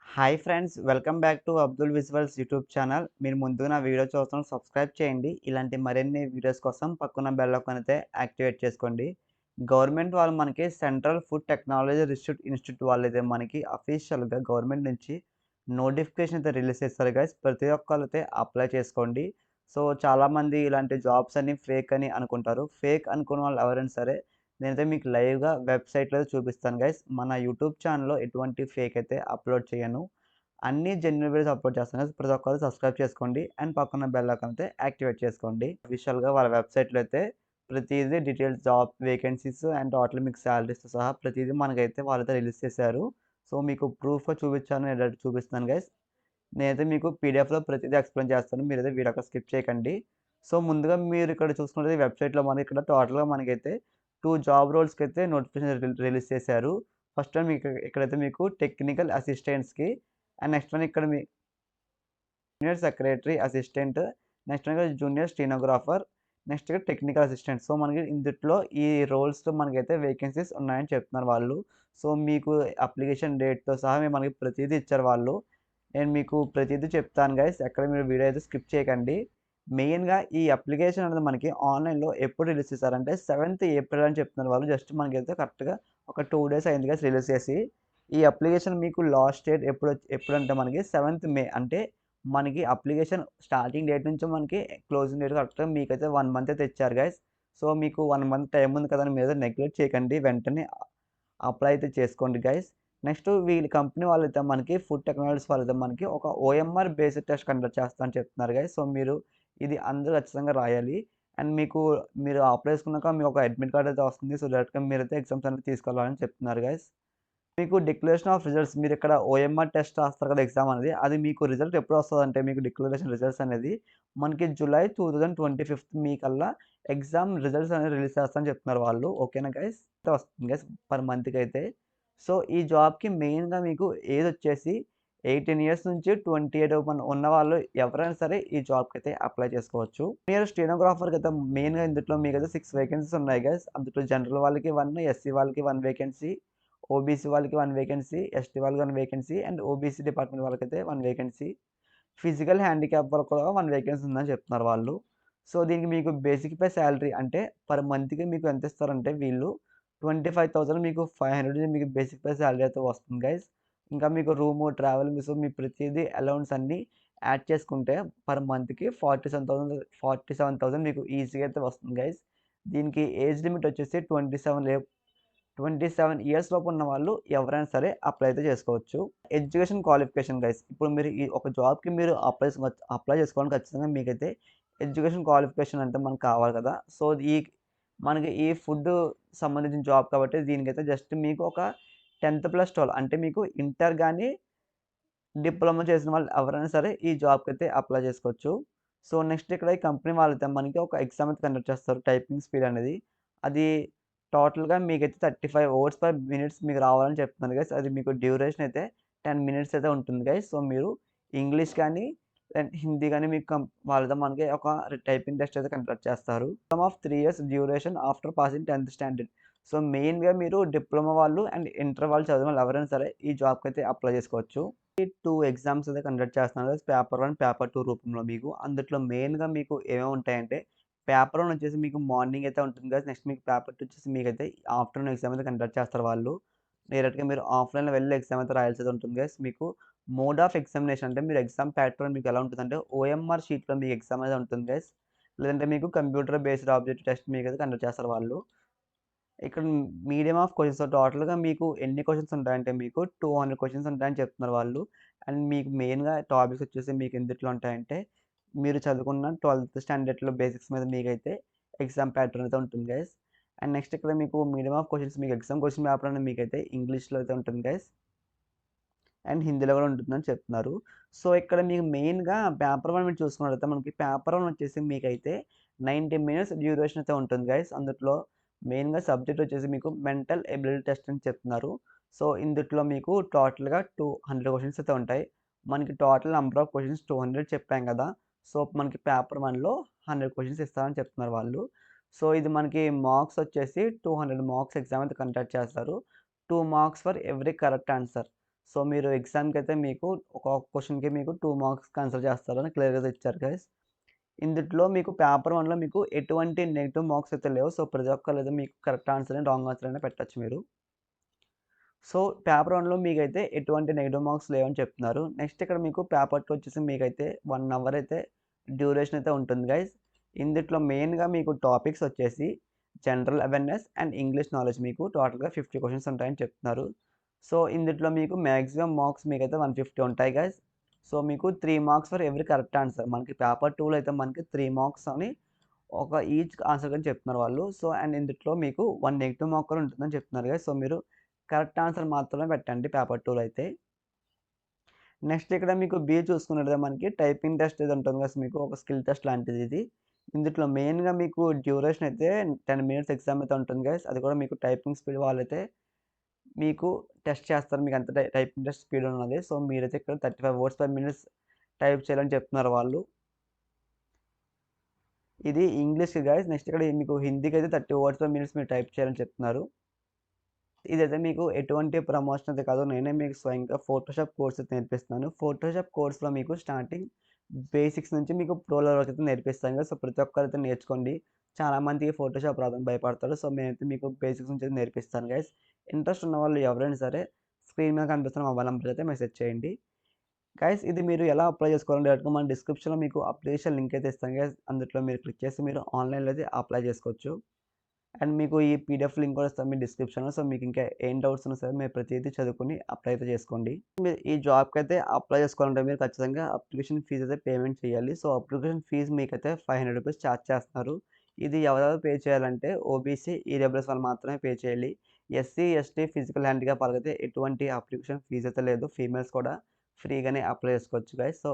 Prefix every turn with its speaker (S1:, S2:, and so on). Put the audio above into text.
S1: Hi friends, welcome back to Abdul visuals YouTube channel. మీరు ముందుగా నా వీడియో చూస్తున్న సబ్స్క్రైబ్ చేయండి. ఇలాంటి మరిన్ని వీడియోస్ కోసం పక్కన బెల్ ఐకాన్ అయితే యాక్టివేట్ చేసుకోండి. గవర్నమెంట్ వాళ్ళు మనకి central food technology research institute వాళ్ళైతే మనకి అఫీషియల్‌గా గవర్నమెంట్ నుంచి నోటిఫికేషన్ అయితే రిలీజ్ చేస్తారు గైస్. ప్రతి ఒక్కళ్ళైతే అప్లై చేసుకోండి. సో, చాలామంది ఇలాంటి జాబ్స్ అన్నీ ఫేక్ అని అనుకుంటారు. ఫేక్ అనుకున్న వాళ్ళు ఎవరైనా సరే నేనైతే మీకు లైవ్‌గా వెబ్‌సైట్‌లో చూపిస్తాను గైస్. మన యూట్యూబ్ ఛానల్‌లో ఎటువంటి ఫేక్ అయితే అప్‌లోడ్ చేయను. అన్నీ జెన్యూన్ వీడియోస్ అప్‌లోడ్ చేస్తాను గైస్. ప్రతి ఒక్కరు సబ్స్క్రైబ్ చేసుకోండి. అండ్ పక్కన బెల్ ఐకాన్ అయితే యాక్టివేట్ చేసుకోండి. అఫీషియల్‌గా వాళ్ళ వెబ్‌సైట్‌లో అయితే ప్రతీదీ details job vacancies and total మీకు సాలరీస్‌తో సహా ప్రతీదీ మనకైతే వాళ్ళైతే రిలీజ్ చేశారు. సో, మీకు ప్రూఫ్‌గా చూపించాను నేను డైరెక్ట్ చూపిస్తున్నాను గైస్. నేనైతే మీకు పీడిఎఫ్‌లో ప్రతీదీ ఎక్స్‌ప్లెయిన్ చేస్తాను. మీరైతే వీడియో అక్కడ స్కిప్ చేయకండి. సో, ముందుగా మీరు ఇక్కడ చూసుకున్నట్లయితే వెబ్‌సైట్‌లో మనకి ఇక్కడ టోటల్‌గా మనకైతే 2 జాబ్ రోల్స్‌కైతే నోటిఫికేషన్ రిలీజ్ చేశారు. ఫస్ట్ వన్ మీకు ఇక్కడైతే మీకు టెక్నికల్ అసిస్టెంట్స్‌కి అండ్ నెక్స్ట్ వన్ ఇక్కడ మీ junior secretary assistant, next one junior stenographer, next technical assistant. So, మనకి ఇందుట్లో ఈ రోల్స్‌లో మనకైతే వేకెన్సీస్ ఉన్నాయని చెప్తున్నారు వాళ్ళు. సో, మీకు అప్లికేషన్ డేట్‌తో సహా మనకి ప్రతీదీ ఇచ్చారు వాళ్ళు. నేను మీకు ప్రతీదీ చెప్తాను గైస్. ఎక్కడ మీరు వీడియో అయితే స్కిప్ చేయకండి. మెయిన్‌గా ఈ అప్లికేషన్ అనేది మనకి ఆన్‌లైన్‌లో ఎప్పుడు రిలీజ్ చేశారంటే 7th ఏప్రిల్ అని చెప్తున్నారు వాళ్ళు. జస్ట్ మనకైతే కరెక్ట్‌గా ఒక 2 డేస్ అయింది గైస్ రిలీజ్ చేసి. ఈ అప్లికేషన్ మీకు లాస్ట్ డేట్ ఎప్పుడంటే మనకి 7th మే అంటే మనకి అప్లికేషన్ స్టార్టింగ్ డేట్ నుంచి మనకి క్లోజింగ్ డేట్ కరెక్ట్‌గా మీకైతే 1 మంత్ అయితే ఇచ్చారు గైస్. సో, మీకు 1 మంత్ టైమ్ ఉంది కదా అని మీరైతే నెగ్లెక్ట్ చేయకండి. వెంటనే అప్లై అయితే చేసుకోండి గైస్. నెక్స్ట్ వీళ్ళ కంపెనీ వాళ్ళైతే మనకి ఫుడ్ టెక్నాలజీస్ వాళ్ళైతే మనకి ఒక ఓఎంఆర్ బేస్డ్ టెస్ట్ కండక్ట్ చేస్తా అని చెప్తున్నారు గైస్. సో, మీరు ఇది అందరూ ఖచ్చితంగా రాయాలి. అండ్ మీరు అప్లై చేసుకున్నాక మీకు ఒక అడ్మిట్ కార్డ్ అయితే వస్తుంది. సో, డైరెక్ట్‌గా మీరైతే ఎగ్జామ్స్ అనేది తీసుకెళ్ళాలని చెప్తున్నారు గైస్. మీకు డిక్లరేషన్ ఆఫ్ రిజల్ట్స్ మీరిక్కడ ఓఎంఆర్ టెస్ట్ రాస్తారు కదా ఎగ్జామ్ అనేది. అది మీకు రిజల్ట్ ఎప్పుడొస్తదంటే మీకు డిక్లరేషన్ రిజల్ట్స్ అనేది మనకి జులై 2025 మీకల్లా ఎగ్జామ్ రిజల్ట్స్ అనేది రిలీజ్ చేస్తా అని చెప్తున్నారు వాళ్ళు. ఓకేనా గైస్? వస్తుంది గైస్ పర్ మంత్‌కైతే. సో, ఈ జాబ్‌కి మెయిన్‌గా మీకు ఏజొచ్చేసి 18 ఇయర్స్ నుంచి 28 ఉన్నవాళ్ళు ఎవరైనా సరే ఈ జాబ్‌కైతే అప్లై చేసుకోవచ్చు. మీరు స్టెనోగ్రాఫర్‌కైతే మెయిన్‌గా ఇందులో మీకైతే 6 వేకెన్సీస్ ఉన్నాయి గైస్. అందులో జనరల్ వాళ్ళకి 1, ఎస్సీ వాళ్ళకి 1 వేకెన్సీ, ఓబీసీ వాళ్ళకి 1 వేకెన్సీ, ఎస్టీ వాళ్ళకి 1 వేకెన్సీ అండ్ ఓబీసీ డిపార్ట్మెంట్ వాళ్ళకైతే 1 వేకెన్సీ. ఫిజికల్ హ్యాండిక్యాప్ వాళ్ళకి కూడా 1 వేకెన్సీ ఉందని చెప్తున్నారు వాళ్ళు. సో, దీనికి మీకు బేసిక్ పే సాలరీ అంటే పర్ మంత్‌కి మీకు ఎంత ఇస్తారంటే వీళ్ళు 25,000 మీకు 500 మీకు బేసిక్ పే సాలరీ అయితే వస్తుంది గైస్. ఇంకా మీకు రూము, ట్రావెల్ మిస్ మీ ప్రతీదీ అలవెన్స్ అన్నీ యాడ్ చేసుకుంటే పర్ మంత్‌కి 47,000 మీకు ఈజీగా అయితే వస్తుంది గైస్. దీనికి ఏజ్ లిమిట్ వచ్చేసి 27 ఇయర్స్ లోపు ఉన్న వాళ్ళు ఎవరైనా సరే అప్లై అయితే చేసుకోవచ్చు. Education qualification guys. ఇప్పుడు మీరు ఈ ఒక జాబ్‌కి మీరు అప్లై చేసుకోవడానికి ఖచ్చితంగా మీకైతే ఎడ్యుకేషన్ క్వాలిఫికేషన్ అంటే మనకు కావాలి కదా! సో, మనకి ఈ ఫుడ్ సంబంధించిన జాబ్ కాబట్టి దీనికైతే జస్ట్ మీకు ఒక 10+12 అంటే మీకు ఇంటర్ గాని, డిప్లొమా చేసిన వాళ్ళు ఎవరైనా సరే ఈ జాబ్‌కైతే అప్లై చేసుకోవచ్చు. సో, నెక్స్ట్ ఇక్కడ ఈ కంపెనీ వాళ్ళైతే మనకి ఒక ఎగ్జామ్ అయితే కండక్ట్ చేస్తారు. టైపింగ్ స్పీడ్ అనేది. అది టోటల్‌గా మీకైతే 35 వర్డ్స్ పర్ మినిట్స్ మీకు రావాలని చెప్తున్నారు గైస్. అది మీకు డ్యూరేషన్ అయితే 10 మినిట్స్ అయితే ఉంటుంది గైస్. సో, మీరు ఇంగ్లీష్ కానీ అండ్ హిందీ గాని మీకు వాళ్ళతో మనకి ఒక టైపింగ్ టెస్ట్ అయితే కండక్ట్ చేస్తారు. Some of 3 years duration after passing 10th standard. So, మెయిన్‌గా మీరు డిప్లొమా వాళ్ళు అండ్ ఇంటర్ వాళ్ళు చదివిన వాళ్ళు ఎవరైనా సరే ఈ జాబ్‌కైతే అప్లై చేసుకోవచ్చు. 2 ఎగ్జామ్స్ అయితే కండక్ట్ చేస్తున్నారు. పేపర్ 1, పేపర్ 2 రూపంలో మీకు. అందుట్లో మెయిన్‌గా మీకు ఏమేమి ఉంటాయంటే, పేపర్ 1 వచ్చేసి మీకు మార్నింగ్ అయితే ఉంటుంది గైస్. నెక్స్ట్ మీకు పేపర్ 2 వచ్చేసి మీకైతే ఆఫ్టర్‌నూన్ ఎగ్జామ్ అయితే కండక్ట్ చేస్తారు వాళ్ళు. డైరెక్ట్‌గా మీరు ఆఫ్‌లైన్‌లో వెళ్లి ఎగ్జామ్ అయితే రాయాల్సి ఉంటుంది గైస్. మీకు మోడ్ ఆఫ్ ఎగ్జామినేషన్ అంటే మీరు ఎగ్జామ్ ప్యాటర్న్ మీకు ఎలా ఉంటుందంటే, ఓఎంఆర్ షీట్‌లో మీకు ఎగ్జామ్ అనేది ఉంటుంది గైస్. లేదంటే మీకు కంప్యూటర్ బేస్డ్ ఆబ్జెక్టివ్ టెస్ట్ మీకైతే కండక్ట్ చేస్తారు వాళ్ళు. ఇక్కడ మీడియం ఆఫ్ క్వెషన్స్ టోటల్‌గా మీకు ఎన్ని క్వెషన్స్ ఉంటాయంటే మీకు 200 క్వెషన్స్ ఉంటాయని చెప్తున్నారు వాళ్ళు. అండ్ మీకు మెయిన్‌గా టాపిక్స్ వచ్చేసి మీకు ఎందుట్లో ఉంటాయంటే, మీరు చదువుకున్న 12th స్టాండర్డ్‌లో బేసిక్స్ మీద మీకైతే ఎగ్జామ్ ప్యాటర్న్ అయితే ఉంటుంది గైస్. అండ్ నెక్స్ట్ ఇక్కడ మీకు మీడియం ఆఫ్ క్వెషన్స్ మీకు ఎగ్జామ్ క్వెషన్ పేపర్ అనేది మీకైతే ఇంగ్లీష్‌లో అయితే ఉంటుంది గైస్. అండ్ హిందీలో కూడా ఉంటుందని చెప్తున్నారు. సో, ఇక్కడ మీకు మెయిన్‌గా పేపర్ 1 మీరు చూసుకున్నట్లయితే మనకి పేపర్ 1 వచ్చేసి మీకైతే 90 మినిట్స్ డ్యూరేషన్ అయితే ఉంటుంది గైస్. అందుట్లో మెయిన్‌గా సబ్జెక్ట్ వచ్చేసి మీకు మెంటల్ ఎబిలిటీ టెస్ట్ అని చెప్తున్నారు. సో, ఇందుట్లో మీకు టోటల్‌గా 200 క్వెషన్స్ అయితే ఉంటాయి. మనకి టోటల్ నంబర్ ఆఫ్ క్వెషన్స్ 200 చెప్పాం కదా! సో, మనకి పేపర్ 1లో 100 క్వెషన్స్ ఇస్తారని చెప్తున్నారు వాళ్ళు. సో, ఇది మనకి మార్క్స్ వచ్చేసి 200 మార్క్స్ ఎగ్జామ్ అయితే కండక్ట్ చేస్తారు. 2 marks for every correct answer. So, మీరు ఎగ్జామ్‌కైతే మీకు ఒక క్వెషన్‌కి మీకు 2 మార్క్స్‌కి ఆన్సర్ చేస్తారని క్లియర్‌గా ఇచ్చారు గైస్. ఇందుట్లో మీకు పేపర్ 1లో మీకు ఎటువంటి నెగెటివ్ మార్క్స్ అయితే లేవు. సో, ప్రతి ఒక్కళ్ళది మీకు కరెక్ట్ ఆన్సర్ అని, రాంగ్ ఆన్సర్ అయినా పెట్టొచ్చు మీరు. సో, పేపర్ 1లో మీకైతే ఎటువంటి నెగెటివ్ మార్క్స్ లేవని చెప్తున్నారు. నెక్స్ట్ ఇక్కడ మీకు పేపర్ 2 వచ్చేసి మీకైతే 1 అవర్ అయితే డ్యూరేషన్ అయితే ఉంటుంది గైస్. ఇందుట్లో మెయిన్‌గా మీకు టాపిక్స్ వచ్చేసి general awareness and English knowledge మీకు టోటల్‌గా 50 క్వెషన్స్ ఉంటాయని చెప్తున్నారు. సో, ఇందుట్లో మీకు మాక్సిమం మార్క్స్ మీకైతే 150 ఉంటాయి గైస్. సో, మీకు 3 marks for every correct answer. మనకి పేపర్ 2లో అయితే మనకి 3 మార్క్స్ అని ఒక ఈచ్ ఆన్సర్ అని చెప్తున్నారు వాళ్ళు. సో, అండ్ ఇందుట్లో మీకు 1 నెగెటివ్ మార్క్ కూడా ఉంటుందని చెప్తున్నారు గైస్. సో, మీరు కరెక్ట్ ఆన్సర్ మాత్రమే పెట్టండి పేపర్ 2లో అయితే. నెక్స్ట్ ఇక్కడ మీకు బి చూసుకున్నట్లయితే మనకి టైపింగ్ టెస్ట్ ఇది ఉంటుంది కదా! మీకు ఒక స్కిల్ టెస్ట్ లాంటిది ఇది. ఇందుట్లో మెయిన్‌గా మీకు డ్యూరేషన్ అయితే 10 మినిట్స్ ఎగ్జామ్ అయితే ఉంటుంది గైస్. అది కూడా మీకు టైపింగ్ స్పీడ్ వాళ్ళైతే మీకు టెస్ట్ చేస్తారు. మీకు ఎంత టైపింగ్ టెస్ట్ స్పీడ్ ఉన్నది. సో, మీరైతే ఇక్కడ 35 వర్డ్స్ పర్ మినిట్స్ టైప్ చేయాలని చెప్తున్నారు వాళ్ళు. ఇది ఇంగ్లీష్‌కి గైస్. నెక్స్ట్ ఇక్కడ మీకు హిందీకైతే 30 వర్డ్స్ పర్ మినిట్స్ మీరు టైప్ చేయాలని చెప్తున్నారు. ఇదైతే మీకు ఎటువంటి ప్రమోషన్ అయితే కాదు. నేనే మీకు స్వయంగా ఫోటోషాప్ కోర్స్ అయితే నేర్పిస్తున్నాను. ఫోటోషాప్ కోర్స్‌లో మీకు స్టార్టింగ్ బేసిక్స్ నుంచి మీకు ప్రో లెవెల్ వరకు అయితే నేర్పిస్తాను కదా! సో, ప్రతి ఒక్కరైతే నేర్చుకోండి. చాలామందికి ఫోటోషాప్ రాదని భయపడతారు. సో, నేనైతే మీకు బేసిక్స్ నుంచి అయితే నేర్పిస్తాను గైస్. ఇంట్రెస్ట్ ఉన్నవాళ్ళు ఎవరైనా సరే స్క్రీన్ మీద కనిపిస్తున్న మొబైల్ నంబర్‌కి అయితే మెసేజ్ చేయండి. గైస్ ఇది మీరు ఎలా అప్లై చేసుకోవాలంటే డైరెక్ట్‌గా మన డిస్క్రిప్షన్‌లో మీకు అప్లికేషన్ లింక్ అయితే ఇస్తాను గైస్. అందులో మీరు క్లిక్ చేసి మీరు ఆన్‌లైన్‌లో అయితే అప్లై చేసుకోవచ్చు. అండ్ మీకు ఈ పీడీఎఫ్ లింక్ కూడా ఇస్తాను మీ డిస్క్రిప్షన్‌లో. సో, మీకు ఇంకా ఏం డౌట్స్ ఉన్నా సరే మీరు ప్రతీదీ చదువుకొని అప్లై అయితే చేసుకోండి. మీరు ఈ జాబ్‌కైతే అప్లై చేసుకోవాలంటే మీరు ఖచ్చితంగా అప్లికేషన్ ఫీజ్ అయితే పేమెంట్ చేయాలి. సో, అప్లికేషన్ ఫీజ్ మీకైతే రూ. 500 చార్జ్ చేస్తున్నారు. ఇది ఎవరెవరు పే చేయాలంటే ఓబీసీ, ఈడబ్ల్యూఎస్ వాళ్ళు మాత్రమే పే చేయాలి. ఎస్సీ, ఎస్టీ, ఫిజికల్ హ్యాండిక్యాప్ వాళ్ళకైతే ఎటువంటి అప్లికేషన్ ఫీజ్ అయితే లేదు. ఫీమేల్స్ కూడా ఫ్రీగానే అప్లై చేసుకోవచ్చు గైస్. సో